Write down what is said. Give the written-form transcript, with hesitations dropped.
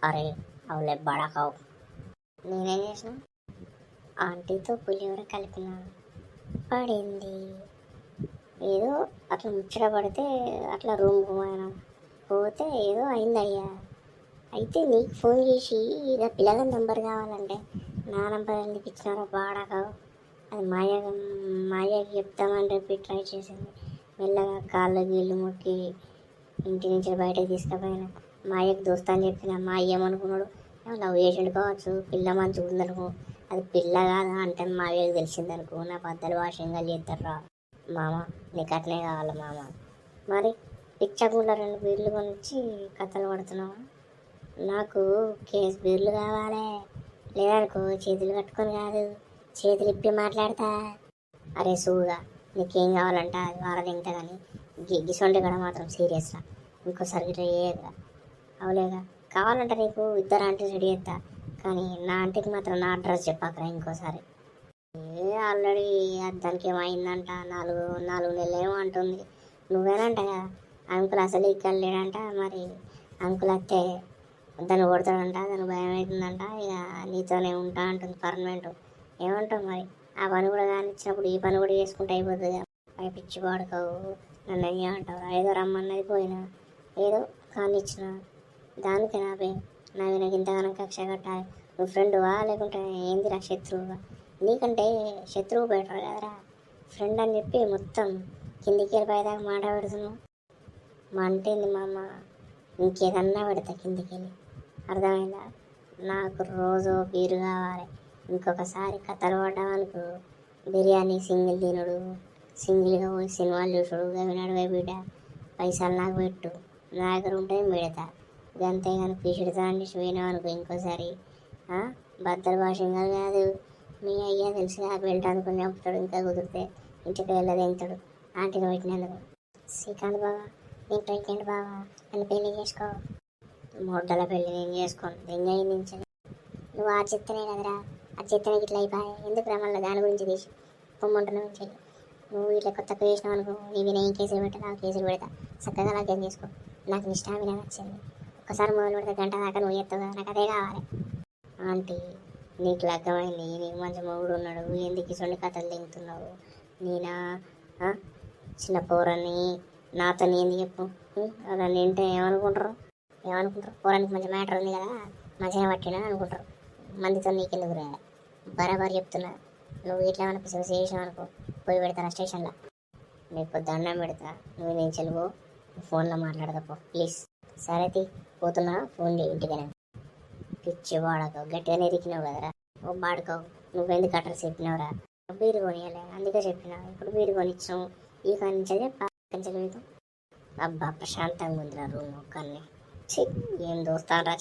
అరే అవులే బడకావు. నేనేం చేసిన? ఆంటీతో పులిహోర కలిపిన, పడింది. ఏదో అట్లా ముచ్చట పడితే అట్లా రూమ్కి పోయినా, పోతే ఏదో అయింది అయ్యా. అయితే నీకు ఫోన్ చేసి ఇక పిల్లల నెంబర్ కావాలంటే నా నెంబర్ ఎందుకు ఇచ్చినారో బాడకావు. అది మాయకి చెప్తామని చెప్పి ట్రై చేసింది. మెల్లగా కాళ్ళు గీళ్ళు మొక్కి ఇంటి నుంచి బయటకు తీసుకుపోయినా. మా అయ్యకి దోస్తా అని చెప్పిన. మా అయ్య ఏమనుకున్నాడు, లవ్ చేసిండు కావచ్చు, పిల్ల మంచిగా ఉందనుకో. అది పిల్ల కాదా అంటే మా అయ్యకి తెలిసిందనుకో నా బద్దలు వాషంగా చేస్తారా. మామ నీకు అట్లే కావాలి మామ. మరి పిచ్చకుండా 2 బీర్లు కొనిచ్చి కథలు పడుతున్నావా? నాకు కేసు బీర్లు కావాలి, లేదనుకో చేతులు కట్టుకొని కాదు, చేతులు ఇప్పి మాట్లాడతా. అరే సూగా నీకేం కావాలంట అది వార తింటా కానీ గిసొంటి కూడా మాత్రం సీరియస్గా ఇంకోసారి ఇట్లా చేయగా. అవలేగా కావాలంటే నీకు 2 ఆంటీస్ రెడీ చేస్తా, కానీ నా ఆంటీకి మాత్రం నా అడ్రస్ చెప్పాకరా ఇంకోసారి. ఆల్రెడీ దానికి ఏమైందంట, 4 నెలలు ఏమో అంటుంది. నువ్వేనంట అంకుల్ అసలు ఇక్కడ లేడంట. మరి అంకుల్ వస్తే దాన్ని కొడతాడంట, దానికి భయం అవుతుందంట. ఇక నీతోనే ఉంటా అంటుంది పర్మనెంట్. ఏమంటావు మరి? ఆ పని కూడా కానిచ్చినప్పుడు ఈ పని కూడా చేసుకుంటే అయిపోతుంది. అవి పిచ్చి పాడుకోవు, నన్ను ఏం అంటావు? ఏదో రమ్మన్నది పోయినా, ఏదో కానిచ్చిన దానికి నా నాకు ఇంతగానో కక్ష కట్టాలి. నువ్వు ఫ్రెండువా లేకుంటే ఏందిరా శత్రువుగా? నీకంటే శత్రువు బెటర్ కదరా. ఫ్రెండ్ అని చెప్పి మొత్తం కిందికి పైదాకా మాట పెడుతున్నావు. మా అంటేంది మా అమ్మ, ఇంకేదన్నా పెడతా కిందికి వెళ్ళి. అర్థమైందా? నాకు రోజు బీరు కావాలి. ఇంకొకసారి కథలు పడ్డామనుకో బిర్యానీ సింగిల్ తినడు, సింగిల్గా పోయి సినిమాలు చూసుడు, వినాడు బిడ్డ. పైసలు నాకు పెట్టు, నా దగ్గర ఉంటే పెడతా. అంతేగాని పీసుడుతా అంటే పోయినావు అనుకో ఇంకోసారి బద్దలు భాషంగా కాదు. మీ అయ్యా తెలిసి నాకు బెల్ట్ అనుకుని చంపుతాడు. ఇంకా కుదిరితే ఇంటికి వెళ్ళదింతాడు ఆంటీని పెట్టినందుకు. శ్రీకాంత్ బావా నేను ప్రెగ్నెంట్ బావా, నన్ను పెళ్లి చేసుకో. మొడ్డల పెళ్లి నేను చేసుకోను, దెంగ నుంచి. నువ్వు ఆ చెత్తనే కదరా, ఆ చెత్తనే ఇట్లా అయిపోయి ఎందుకు రమ్మల్లా దాని గురించి తీసి పొమ్మంటున్న నుంచి. నువ్వు ఇట్లా కొత్త చేసినావు అనుకో, నీవి నేను కేసులు పెట్టా, నాకు కేసులు పెడతా. చక్కగా నాకేం చేసుకో. నాకు నిష్టామిన నచ్చింది. ఒక్కసారి మొదలు పెడితే గంట దాకా నువ్వు చేస్తావు, నాకు అదే కావాలి. ఆంటీ నీకు లగ్గమైంది, నీకు మంచి మొగుడు ఉన్నాడు, ఎందుకు ఇటువంటి కథలు తింటున్నావు? నేనా చిన్న పౌరాన్ని నాతో ఎందుకు చెప్పు? అలా నింటే ఏమనుకుంటారు? పౌరానికి మంచి మ్యాటర్ ఉంది కదా, మంచిగా పట్టినా అనుకుంటారు. మందితో నీకెందుకు రా? బరాబర్ చెప్తున్నా. నువ్వు ఇట్లా మనకు చేసావు అనుకో, పోయి పెడతాను స్టేషన్లో. నీకు దండం పెడతా, నువ్వు నేను చెలువు ఫోన్లో మాట్లాడదా పో ప్లీజ్. సరే పోతున్నా, ఫోన్ చేయి ఇంటికనే. పిచ్చి వాడకవు, గట్టిగానే ఎరికినావు కదరా. ఓ బాడుకోవు, నువ్వెందుకు అడ్రస్ చెప్పినావురా? బీరు కొనియాలి అందుకే చెప్పినా. ఇప్పుడు బీరు కొనిచ్చాము, ఈ కానించే మీకు. అబ్బా ప్రశాంతంగా ఉందిరా రూమ్ ఒక్కనే. ఏం దోస్తానరా